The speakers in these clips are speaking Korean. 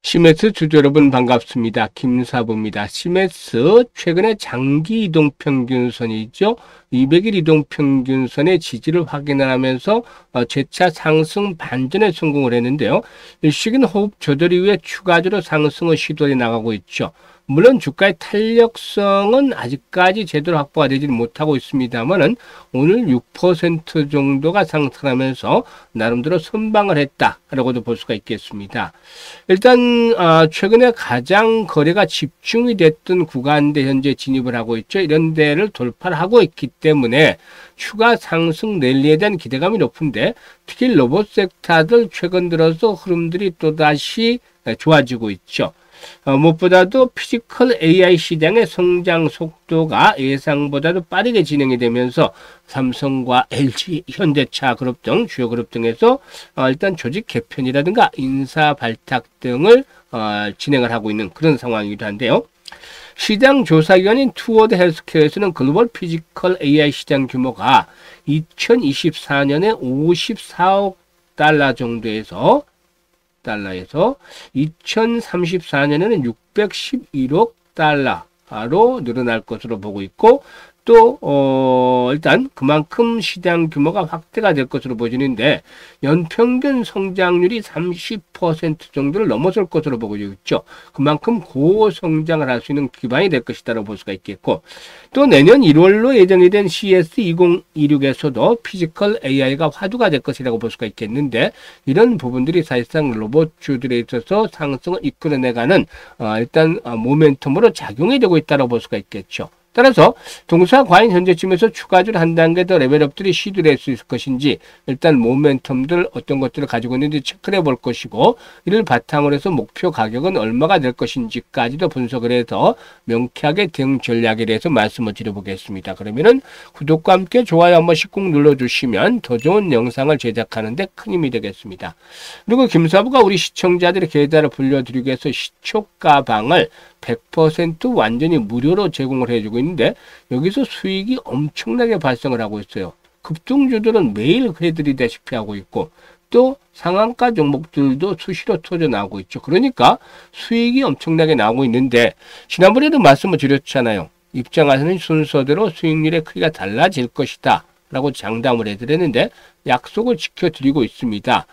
시메스 주주 여러분 반갑습니다. 김사부입니다. 시메스 최근에 장기 이동평균선이죠. 200일 이동평균선의 지지를 확인하면서 재차 상승 반전에 성공을 했는데요. 일시적인 호흡 조절 이후에 추가적으로 상승의 시도에 나가고 있죠. 물론 주가의 탄력성은 아직까지 제대로 확보가 되지 못하고 있습니다만은 오늘 6% 정도가 상승하면서 나름대로 선방을 했다라고도 볼 수가 있겠습니다. 일단 최근에 가장 거래가 집중이 됐던 구간대 현재 진입을 하고 있죠. 이런 데를 돌파를 하고 있기 때문에 추가 상승 랠리에 대한 기대감이 높은데 특히 로봇 섹터들 최근 들어서 흐름들이 또다시 좋아지고 있죠. 무엇보다도 피지컬 AI 시장의 성장 속도가 예상보다도 빠르게 진행이 되면서 삼성과 LG, 현대차 그룹 등 주요 그룹 등에서 일단 조직 개편이라든가 인사 발탁 등을 진행을 하고 있는 그런 상황이기도 한데요. 시장 조사기관인 투워드 헬스케어에서는 글로벌 피지컬 AI 시장 규모가 2024년에 54억 달러 정도에서 2034년에는 611억 달러로 늘어날 것으로 보고 있고 또 일단 그만큼 시장 규모가 확대가 될 것으로 보이는데 연평균 성장률이 30% 정도를 넘어설 것으로 보고 있죠. 그만큼 고성장을 할 수 있는 기반이 될 것이다라고 볼 수가 있겠고 또 내년 1월로 예정이 된 CS 2026에서도 피지컬 AI가 화두가 될 것이라고 볼 수가 있겠는데 이런 부분들이 사실상 로봇주들에 있어서 상승을 이끌어내가는 일단 모멘텀으로 작용이 되고 있다고 볼 수가 있겠죠. 따라서 동사 과연 현재쯤에서 추가적으로 한 단계 더 레벨업들이 시도될 수 있을 것인지 일단 모멘텀들 어떤 것들을 가지고 있는지 체크를 해볼 것이고 이를 바탕으로 해서 목표 가격은 얼마가 될 것인지까지도 분석을 해서 명쾌하게 대응 전략에 대해서 말씀을 드려보겠습니다. 그러면은 구독과 함께 좋아요 한 번씩 꼭 눌러주시면 더 좋은 영상을 제작하는 데 큰 힘이 되겠습니다. 그리고 김사부가 우리 시청자들의 계좌를 불려드리기 위해서 시초가방을 100% 완전히 무료로 제공을 해주고 있는데 여기서 수익이 엄청나게 발생을 하고 있어요. 급등주들은 매일 해드리다시피 하고 있고 또 상한가 종목들도 수시로 터져 나오고 있죠. 그러니까 수익이 엄청나게 나오고 있는데 지난번에도 말씀을 드렸잖아요. 입장하시는 순서대로 수익률의 크기가 달라질 것이다 라고 장담을 해드렸는데 약속을 지켜드리고 있습니다.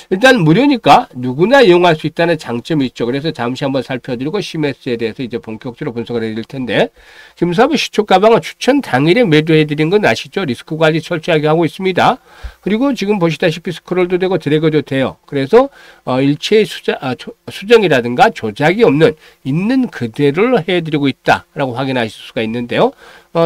일단 무료니까 누구나 이용할 수 있다는 장점이 있죠. 그래서 잠시 한번 살펴드리고 시메스에 대해서 이제 본격적으로 분석을 해드릴 텐데 김사부 시초가방은 추천 당일에 매도해드린 건 아시죠? 리스크 관리 철저하게 하고 있습니다. 그리고 지금 보시다시피 스크롤도 되고 드래그도 돼요. 그래서 일체의 수정이라든가 조작이 없는 있는 그대로 해드리고 있다라고 확인하실 수가 있는데요.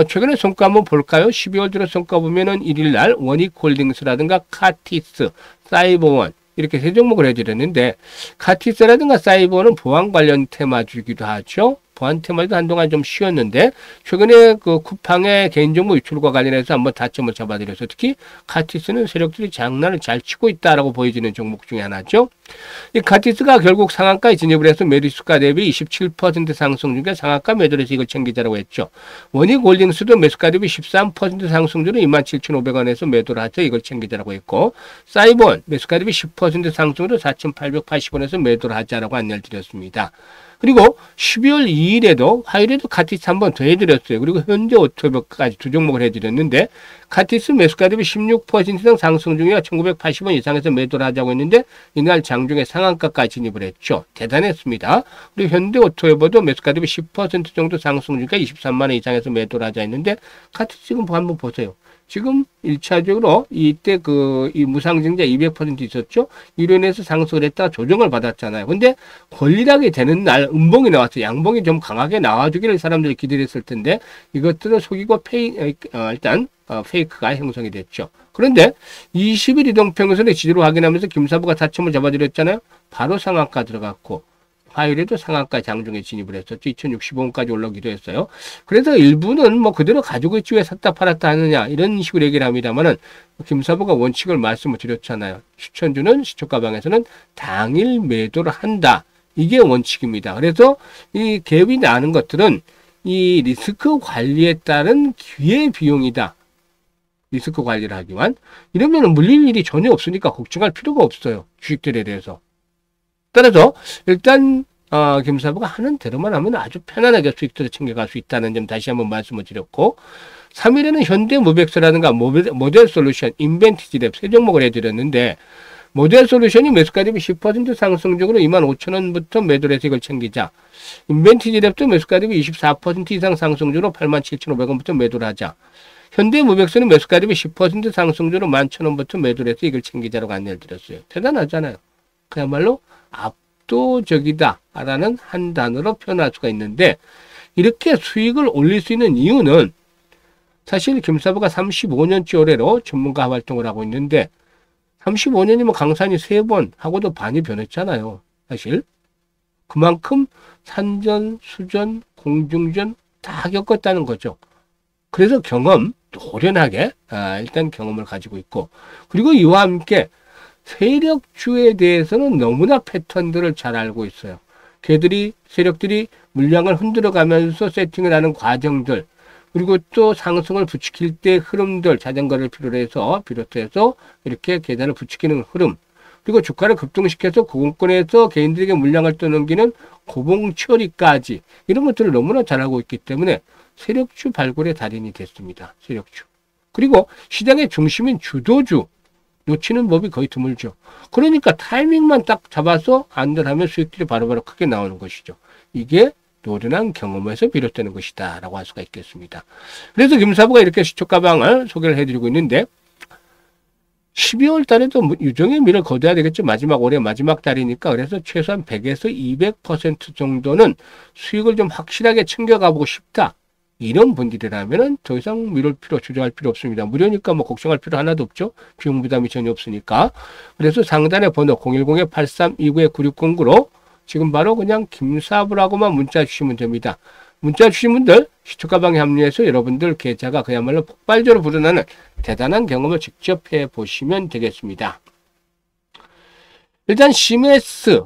최근에 성과 한번 볼까요? 12월 들어 성과 보면은 1일날 원익홀딩스라든가 카티스, 사이버원 이렇게 세 종목을 해드렸는데 카티스라든가 사이버원은 보안 관련 테마주기도 하죠. 보안 테마도 한동안 좀 쉬었는데 최근에 그 쿠팡의 개인정보 유출과 관련해서 한번 다점을 잡아드려서 특히 카티스는 세력들이 장난을 잘 치고 있다라고 보여지는 종목 중에 하나죠. 이 카티스가 결국 상한가에 진입을 해서 매수가 대비 27% 상승 중에 상한가 매도를 해서 이걸 챙기자라고 했죠. 원익홀딩스도 매수가 대비 13% 상승 중에 27,500원에서 매도를 하죠. 이걸 챙기자라고 했고 사이버원 매수가 대비 10% 상승으로 4,880원에서 매도를 하자라고 안내를 드렸습니다. 그리고 12월 2일에도 화요일에도 카티스 한 번 더 해드렸어요. 그리고 현대 오토백까지 두 종목을 해드렸는데 카티스 매수가 대비 16% 이상 상승 중이라 1980원 이상에서 매도를 하자고 했는데 이날 장중에 상한가까지 진입을 했죠. 대단했습니다. 그리고 현대 오토웨버도 매수가 대비 10% 정도 상승 중이니까 23만 원 이상에서 매도를 하자 했는데 카티스 지금 한번 보세요. 지금 1차적으로 이때 이 무상증자 200% 있었죠. 이로 인해서 상승을 했다가 조정을 받았잖아요. 근데 권리락이 되는 날 음봉이 나왔어요. 양봉이 좀 강하게 나와주기를 사람들이 기대했을 텐데 이것들을 속이고 일단 페이크가 형성이 됐죠. 그런데 20일 이동평균선의 지지를 확인하면서 김사부가 타점을 잡아드렸잖아요. 바로 상한가 들어갔고 화요일에도 상한가 장중에 진입을 했었죠. 2065원까지 올라오기도 했어요. 그래서 일부는 뭐 그대로 가지고 있지 왜 샀다 팔았다 하느냐 이런 식으로 얘기를 합니다만은 김사부가 원칙을 말씀을 드렸잖아요. 추천주는 시초가방에서는 당일 매도를 한다. 이게 원칙입니다. 그래서 이 갭이 나는 것들은 이 리스크 관리에 따른 기회 비용이다. 리스크 관리를 하기만 이러면 물릴 일이 전혀 없으니까 걱정할 필요가 없어요. 주식들에 대해서. 따라서 일단 김사부가 하는 대로만 하면 아주 편안하게 수익들을 챙겨갈 수 있다는 점 다시 한번 말씀을 드렸고, 3일에는 현대무백서라든가 모델 솔루션, 인벤티지랩 세 종목을 해드렸는데, 모델 솔루션이 매수가 대비 10% 상승적으로 25,000원부터 매도를 해서 이걸 챙기자. 인벤티지랩도 매수가 대비 24% 이상 상승적으로 87,500원부터 매도를 하자. 현대무백서는 매수가 대비 10% 상승적으로 11,000원부터 매도를 해서 이걸 챙기자라고 안내를 드렸어요. 대단하잖아요. 그야말로 압도적이다 라는 한 단어로 표현할 수가 있는데, 이렇게 수익을 올릴 수 있는 이유는 사실 김사부가 35년째 올해로 전문가 활동을 하고 있는데, 35년이면 강산이 3번 하고도 반이 변했잖아요. 사실 그만큼 산전, 수전, 공중전 다 겪었다는 거죠. 그래서 경험, 노련하게 일단 경험을 가지고 있고, 그리고 이와 함께 세력주에 대해서는 너무나 패턴들을 잘 알고 있어요. 세력들이 물량을 흔들어가면서 세팅을 하는 과정들, 그리고 또 상승을 부추길 때 흐름들, 자전거를 비롯해서 이렇게 계단을 부추기는 흐름, 그리고 주가를 급등시켜서 고공권에서 개인들에게 물량을 떠넘기는 고봉 처리까지, 이런 것들을 너무나 잘하고 있기 때문에 세력주 발굴의 달인이 됐습니다. 세력주. 그리고 시장의 중심인 주도주 놓치는 법이 거의 드물죠. 그러니까 타이밍만 딱 잡아서 안전하면 수익들이 바로바로 크게 나오는 것이죠. 이게 노련한 경험에서 비롯되는 것이다 라고 할 수가 있겠습니다. 그래서 김사부가 이렇게 시초가방을 소개를 해드리고 있는데, 12월 달에도 유종의 미를 거둬야 되겠죠. 올해 마지막 달이니까. 그래서 최소한 100에서 200% 정도는 수익을 좀 확실하게 챙겨가보고 싶다, 이런 분들이라면 더 이상 주저할 필요 없습니다. 무료니까 뭐 걱정할 필요 하나도 없죠. 비용 부담이 전혀 없으니까. 그래서 상단의 번호 010-8329-9609로 지금 바로 그냥 김사부라고만 문자 주시면 됩니다. 문자 주신 분들 시초가방에 합류해서 여러분들 계좌가 그야말로 폭발적으로 불어나는 대단한 경험을 직접 해보시면 되겠습니다. 일단 시메스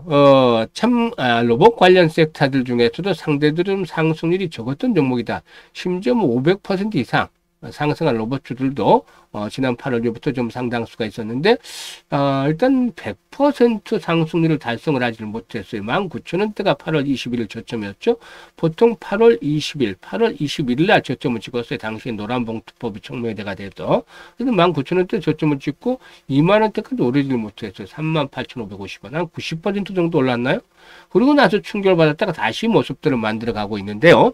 로봇 관련 섹터들 중에서도 상대들은 상승률이 적었던 종목이다. 심지어 500% 이상 상승한 로봇주들도 지난 8월 이후부터 좀 상당수가 있었는데, 일단 100% 상승률을 달성을 하지를 못했어요. 19,000원대가 8월 21일 저점이었죠. 보통 8월 20일, 8월 21일 날 저점을 찍었어요. 당시에 노란봉투법이 촉매대가 돼서. 그래서 19,000원대 저점을 찍고 20,000원대까지 오르지를 못했어요. 38,550원. 한 90% 정도 올랐나요? 그리고 나서 충격을 받았다가 다시 모습들을 만들어가고 있는데요.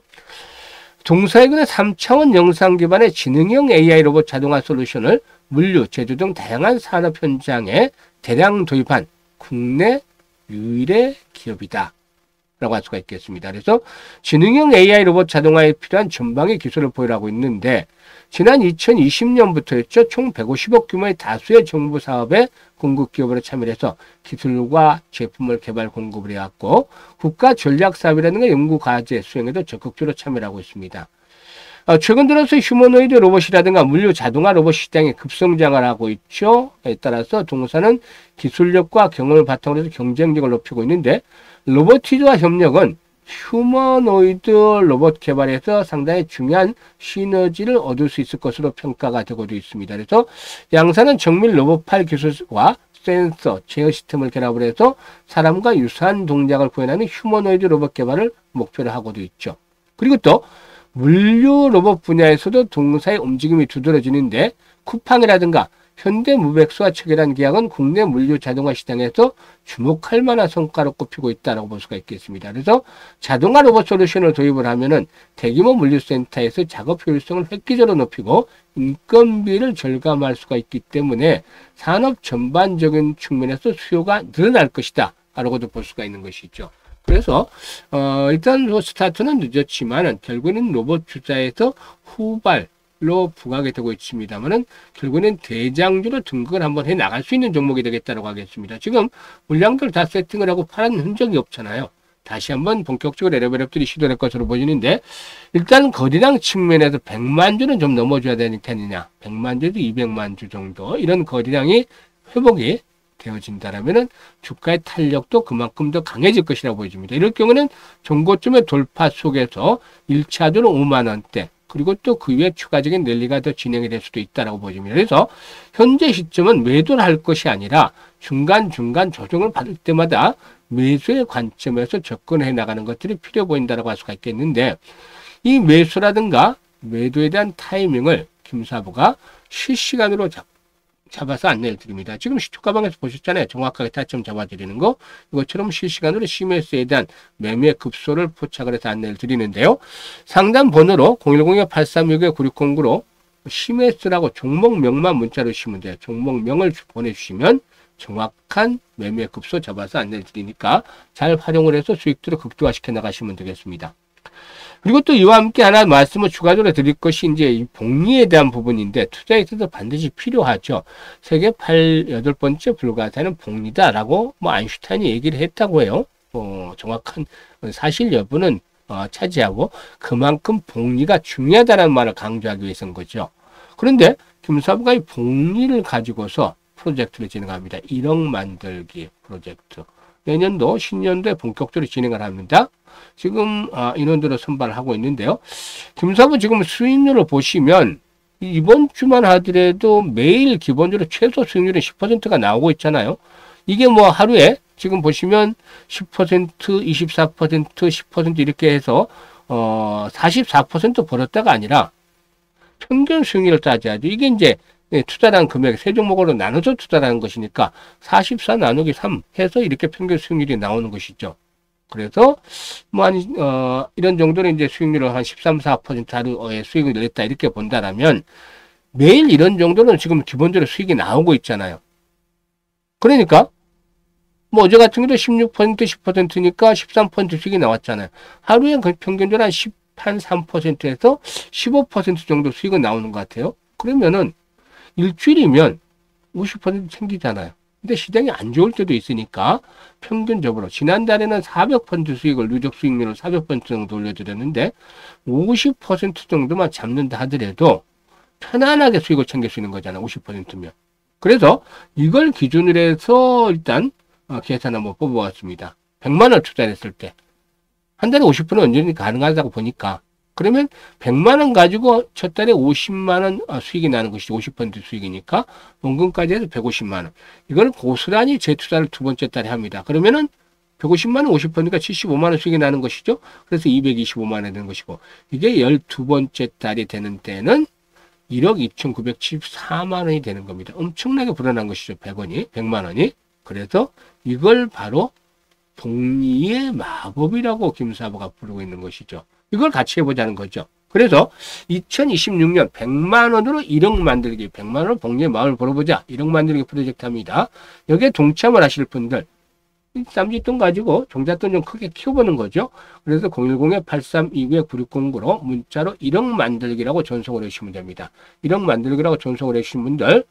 동사이근의 3차원 영상 기반의 지능형 AI 로봇 자동화 솔루션을 물류, 제조 등 다양한 산업 현장에 대량 도입한 국내 유일의 기업이다 라고 할 수가 있겠습니다. 그래서 지능형 AI 로봇 자동화에 필요한 전방의 기술을 보유하고 있는데, 지난 2020년부터였죠. 총 150억 규모의 다수의 정부 사업에 공급 기업으로 참여해서 기술과 제품을 개발 공급을 해왔고, 국가 전략 사업이라든가 연구 과제 수행에도 적극적으로 참여를 하고 있습니다. 최근 들어서 휴머노이드 로봇이라든가 물류 자동화 로봇 시장이 급성장을 하고 있죠. 에 따라서 동사는 기술력과 경험을 바탕으로 해서 경쟁력을 높이고 있는데, 로보티즈와 협력은 휴머노이드 로봇 개발에서 상당히 중요한 시너지를 얻을 수 있을 것으로 평가가 되고도 있습니다. 그래서 양사는 정밀 로봇팔 기술과 센서, 제어 시스템을 결합을 해서 사람과 유사한 동작을 구현하는 휴머노이드 로봇 개발을 목표로 하고도 있죠. 그리고 또 물류 로봇 분야에서도 동사의 움직임이 두드러지는데, 쿠팡이라든가 현대무백서와 체결한 계약은 국내 물류 자동화 시장에서 주목할 만한 성과로 꼽히고 있다고 볼 수가 있겠습니다. 그래서 자동화 로봇 솔루션을 도입을 하면은 대규모 물류센터에서 작업 효율성을 획기적으로 높이고 인건비를 절감할 수가 있기 때문에 산업 전반적인 측면에서 수요가 늘어날 것이다 라고도 볼 수가 있는 것이죠. 그래서 일단 스타트는 늦었지만은 결국에는 로봇 투자에서 후발로 부각이 되고 있습니다만은 결국에는 대장주로 등극을 한번 해 나갈 수 있는 종목이 되겠다고 하겠습니다. 지금 물량들 다 세팅을 하고 파는 흔적이 없잖아요. 다시 한번 본격적으로 레벨업들이 시도될 것으로 보이는데, 일단 거래량 측면에서 100만 주는 좀 넘어줘야 되는 테느냐, 100만 주에서 200만 주 정도 이런 거래량이 회복이 되어진다라면은 주가의 탄력도 그만큼 더 강해질 것이라고 보여집니다. 이럴 경우는 정고점의 돌파 속에서 1차주는 5만 원대, 그리고 또 그 위에 추가적인 랠리가 더 진행이 될 수도 있다고 보여집니다. 그래서 현재 시점은 매도를 할 것이 아니라 중간중간 조정을 받을 때마다 매수의 관점에서 접근해 나가는 것들이 필요해 보인다라고 할 수가 있겠는데, 이 매수라든가 매도에 대한 타이밍을 김사부가 실시간으로 잡아서 안내를 드립니다. 지금 시초가방에서 보셨잖아요. 정확하게 타점 잡아드리는 거. 이것처럼 실시간으로 CMS에 대한 매매 급소를 포착을 해서 안내를 드리는데요. 상담 번호로 010-8369-9609로 CMS라고 종목명만 문자로 주시면 돼요. 종목명을 보내주시면 정확한 매매 급소 잡아서 안내를 드리니까 잘 활용을 해서 수익들을 극대화시켜 나가시면 되겠습니다. 그리고 또 이와 함께 하나 말씀을 추가적으로 드릴 것이 이제 이 복리에 대한 부분인데, 투자에 있어서 반드시 필요하죠. 세계 8번째 불가사는 복리다라고 아인슈타인이 얘기를 했다고 해요. 정확한 사실 여부는 차지하고 그만큼 복리가 중요하다는 말을 강조하기 위해서인 거죠. 그런데 김사부가 이 복리를 가지고서 프로젝트를 진행합니다. 1억 만들기 프로젝트. 내년도 신년도에 본격적으로 진행을 합니다. 지금 인원들을 선발을 하고 있는데요. 김사부 지금 수익률을 보시면 이번 주만 하더라도 매일 기본적으로 최소 수익률이 10%가 나오고 있잖아요. 이게 하루에 지금 보시면 10%, 24%, 10% 이렇게 해서 44% 벌었다가 아니라 평균 수익률을 따져야죠. 이게 이제 투자라는 금액 세 종목으로 나눠서 투자라는 것이니까 44 나누기 3 해서 이렇게 평균 수익률이 나오는 것이죠. 그래서 이런 정도는 이제 수익률을 한 13, 14% 하루에 수익을 냈다 이렇게 본다라면 매일 이런 정도는 지금 기본적으로 수익이 나오고 있잖아요. 그러니까 어제 같은 경우도 16%, 10%니까 13% 수익이 나왔잖아요. 하루에 평균적으로 한 13%에서 15% 정도 수익은 나오는 것 같아요. 그러면은 일주일이면 50% 챙기잖아요. 근데 시장이 안 좋을 때도 있으니까 평균적으로 지난달에는 400% 수익을 누적 수익률을 400% 정도 올려드렸는데 50% 정도만 잡는다 하더라도 편안하게 수익을 챙길 수 있는 거잖아요. 50%면. 그래서 이걸 기준으로 해서 일단 계산 한번 뽑아봤습니다. 100만 원 투자했을 때 한 달에 50%는 언제든지 가능하다고 보니까, 그러면 100만 원 가지고 첫 달에 50만 원 수익이 나는 것이죠. 50% 수익이니까 원금까지 해서 150만 원. 이걸 고스란히 재투자를 두 번째 달에 합니다. 그러면은 150만 원 50%니까 75만 원 수익이 나는 것이죠. 그래서 225만 원 되는 것이고, 이게 12번째 달이 되는 때는 1억 2,974만 원이 되는 겁니다. 엄청나게 불어난 것이죠. 100만 원이. 그래서 이걸 바로 복리의 마법이라고 김사부가 부르고 있는 것이죠. 이걸 같이 해보자는 거죠. 그래서 2026년 100만 원으로 1억 만들기, 100만 원으로 복리의 마법을 벌어보자. 1억 만들기 프로젝트 합니다. 여기에 동참을 하실 분들, 쌈짓돈 가지고 종잣돈 좀 크게 키워보는 거죠. 그래서 010-8329-9609로 문자로 1억 만들기라고 전송을 해주시면 됩니다. 1억 만들기라고 전송을 해주신 분들,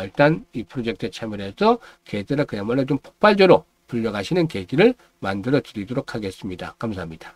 일단 이 프로젝트에 참여를 해서 계좌를 그야말로 좀 폭발적으로 불려가시는 계기를 만들어 드리도록 하겠습니다. 감사합니다.